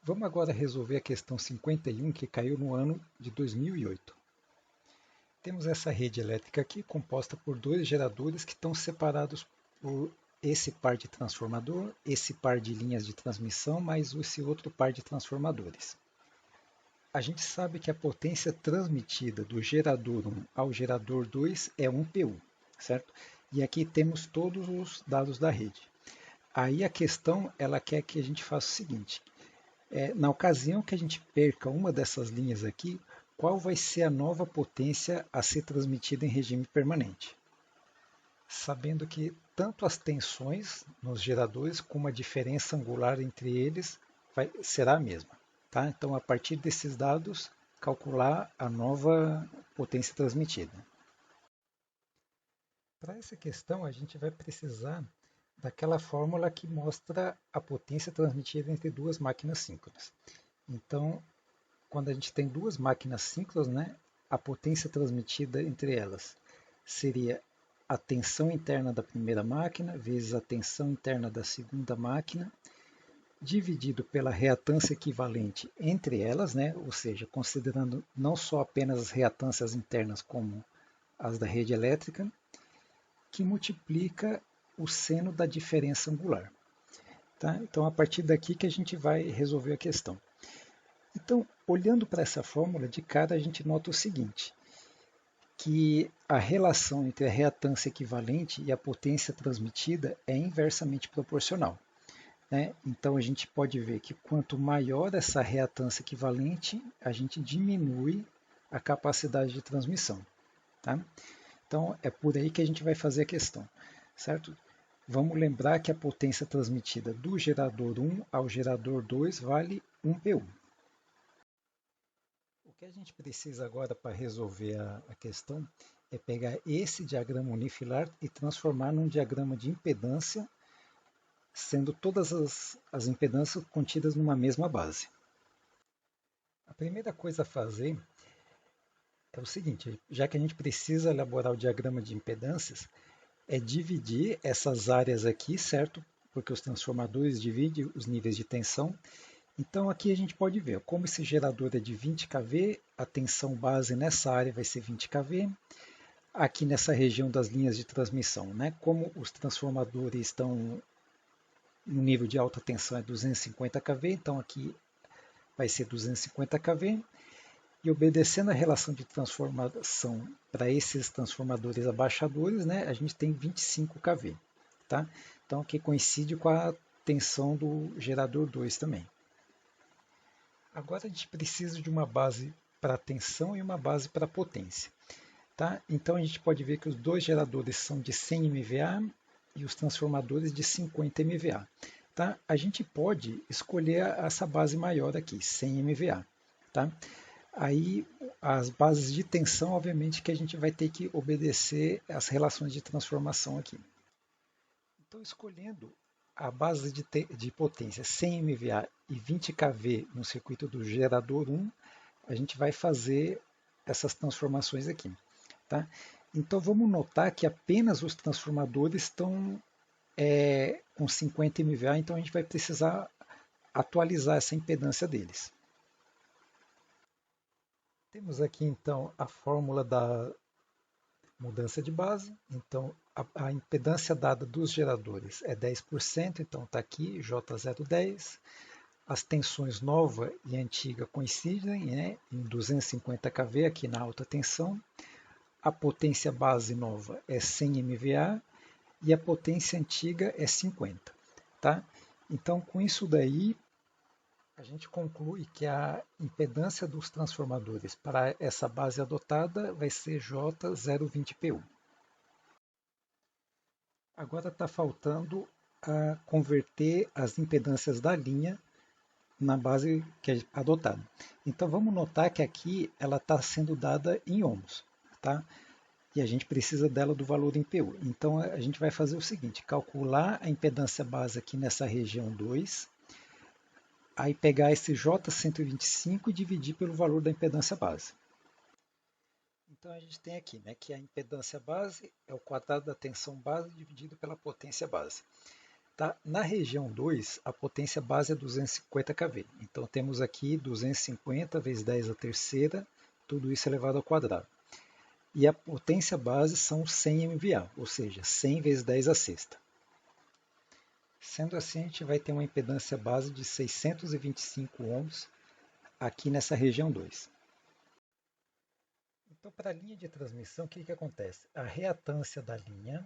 Vamos agora resolver a questão 51 que caiu no ano de 2008. Temos essa rede elétrica aqui composta por dois geradores que estão separados por esse par de transformador, esse par de linhas de transmissão, mais esse outro par de transformadores. A gente sabe que a potência transmitida do gerador 1 ao gerador 2 é 1 PU, certo? E aqui temos todos os dados da rede. Aí a questão ela quer que a gente faça o seguinte: na ocasião que a gente perca uma dessas linhas aqui, qual vai ser a nova potência a ser transmitida em regime permanente? Sabendo que tanto as tensões nos geradores como a diferença angular entre eles será a mesma. Tá? Então, a partir desses dados, calcular a nova potência transmitida. Para essa questão, a gente vai precisar daquela fórmula que mostra a potência transmitida entre duas máquinas síncronas. Então, quando a gente tem duas máquinas síncronas, né, a potência transmitida entre elas seria a tensão interna da primeira máquina vezes a tensão interna da segunda máquina, dividido pela reatância equivalente entre elas, né, ou seja, considerando não só apenas as reatâncias internas como as da rede elétrica, que multiplica o seno da diferença angular. Tá? Então, a partir daqui que a gente vai resolver a questão. Então, olhando para essa fórmula, de cara a gente nota o seguinte, que a relação entre a reatância equivalente e a potência transmitida é inversamente proporcional. Né? Então, a gente pode ver que quanto maior essa reatância equivalente, a gente diminui a capacidade de transmissão. Tá? Então, é por aí que a gente vai fazer a questão, certo? Vamos lembrar que a potência transmitida do gerador 1 ao gerador 2 vale 1 PU. O que a gente precisa agora para resolver a questão é pegar esse diagrama unifilar e transformar num diagrama de impedância, sendo todas as impedâncias contidas numa mesma base. A primeira coisa a fazer é o seguinte, já que a gente precisa elaborar o diagrama de impedâncias, é dividir essas áreas aqui, certo? Porque os transformadores dividem os níveis de tensão. Então aqui a gente pode ver, como esse gerador é de 20 kV, a tensão base nessa área vai ser 20 kV. Aqui nessa região das linhas de transmissão, né? Como os transformadores estão no nível de alta tensão é 250 kV, então aqui vai ser 250 kV. E obedecendo a relação de transformação para esses transformadores abaixadores, né, a gente tem 25 kV. Tá? Então aqui coincide com a tensão do gerador 2 também. Agora a gente precisa de uma base para tensão e uma base para potência. Tá? Então a gente pode ver que os dois geradores são de 100 MVA e os transformadores de 50 MVA. Tá? A gente pode escolher essa base maior aqui, 100 MVA. Tá? Aí as bases de tensão, obviamente, que a gente vai ter que obedecer às relações de transformação aqui. Então, escolhendo a base de potência 100 MVA e 20 kV no circuito do gerador 1, a gente vai fazer essas transformações aqui. Tá? Então vamos notar que apenas os transformadores estão com 50 MVA, então a gente vai precisar atualizar essa impedância deles. Temos aqui então a fórmula da mudança de base. Então a impedância dada dos geradores é 10%, então está aqui J010. As tensões nova e antiga coincidem, né, em 250 kV aqui na alta tensão. A potência base nova é 100 MVA e a potência antiga é 50. Tá? Então, com isso daí, a gente conclui que a impedância dos transformadores para essa base adotada vai ser J020PU. Agora está faltando a converter as impedâncias da linha na base que é adotada. Então vamos notar que aqui ela está sendo dada em ohms, tá? E a gente precisa dela do valor em PU. Então a gente vai fazer o seguinte, calcular a impedância base aqui nessa região 2, aí pegar esse J125 e dividir pelo valor da impedância base. Então a gente tem aqui, né, que a impedância base é o quadrado da tensão base dividido pela potência base. Tá? Na região 2, a potência base é 250 kV. Então temos aqui 250 vezes 10 a terceira, tudo isso elevado ao quadrado. E a potência base são 100 MVA, ou seja, 100 vezes 10 a sexta. Sendo assim, a gente vai ter uma impedância base de 625 ohms aqui nessa região 2. Então, para a linha de transmissão, o que acontece? A reatância da linha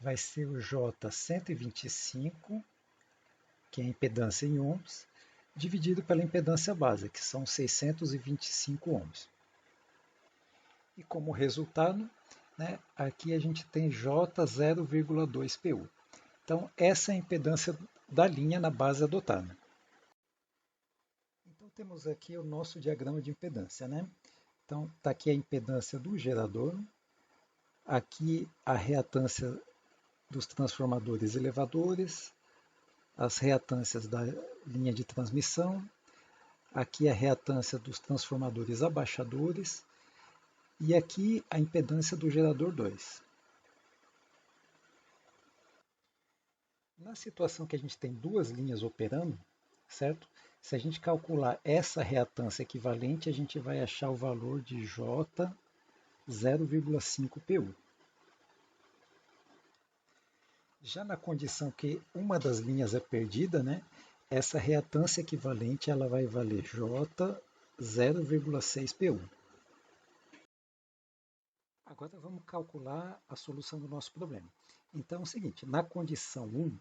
vai ser o J125, que é a impedância em ohms, dividido pela impedância base, que são 625 ohms. E como resultado, né, aqui a gente tem J 0,2 PU. Então, essa é a impedância da linha na base adotada. Então, temos aqui o nosso diagrama de impedância, né? Então, está aqui a impedância do gerador, aqui a reatância dos transformadores elevadores, as reatâncias da linha de transmissão, aqui a reatância dos transformadores abaixadores e aqui a impedância do gerador 2. Na situação que a gente tem duas linhas operando, certo? Se a gente calcular essa reatância equivalente, a gente vai achar o valor de J 0,5 PU. Já na condição que uma das linhas é perdida, né, essa reatância equivalente ela vai valer J 0,6 PU. Agora vamos calcular a solução do nosso problema. Então é o seguinte, na condição 1,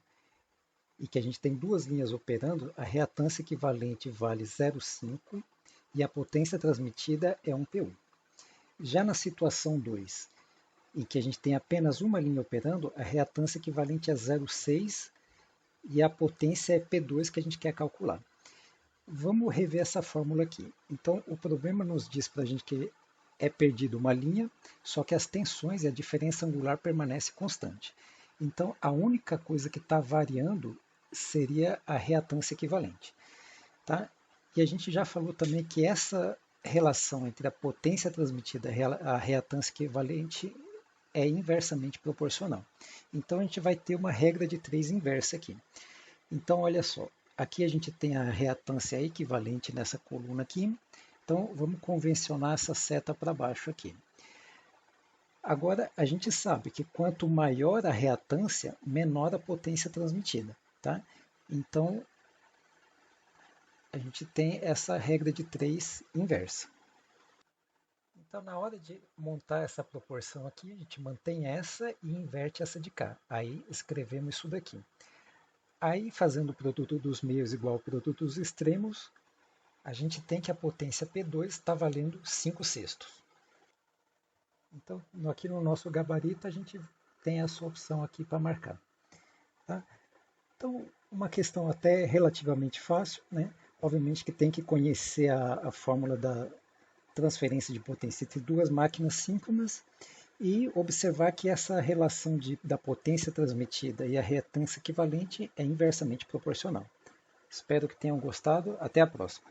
e que a gente tem duas linhas operando, a reatância equivalente vale 0,5 e a potência transmitida é 1 PU. Já na situação 2, em que a gente tem apenas uma linha operando, a reatância equivalente é 0,6 e a potência é P2 que a gente quer calcular. Vamos rever essa fórmula aqui. Então, o problema nos diz para a gente que é perdido uma linha, só que as tensões e a diferença angular permanece constante. Então, a única coisa que está variando seria a reatância equivalente. Tá? E a gente já falou também que essa relação entre a potência transmitida e a reatância equivalente é inversamente proporcional. Então, a gente vai ter uma regra de 3 inversa aqui. Então, olha só, aqui a gente tem a reatância equivalente nessa coluna aqui. Então, vamos convencionar essa seta para baixo aqui. Agora, a gente sabe que quanto maior a reatância, menor a potência transmitida. Tá? Então, a gente tem essa regra de 3 inversa. Então, na hora de montar essa proporção aqui, a gente mantém essa e inverte essa de cá. Aí, escrevemos isso daqui. Aí, fazendo o produto dos meios igual ao produto dos extremos, a gente tem que a potência P2 está valendo 5/6. Então, aqui no nosso gabarito, a gente tem essa opção aqui para marcar. Tá? Então, uma questão até relativamente fácil, né? Obviamente que tem que conhecer a fórmula da transferência de potência entre duas máquinas síncronas e observar que essa relação da potência transmitida e a reatância equivalente é inversamente proporcional. Espero que tenham gostado. Até a próxima.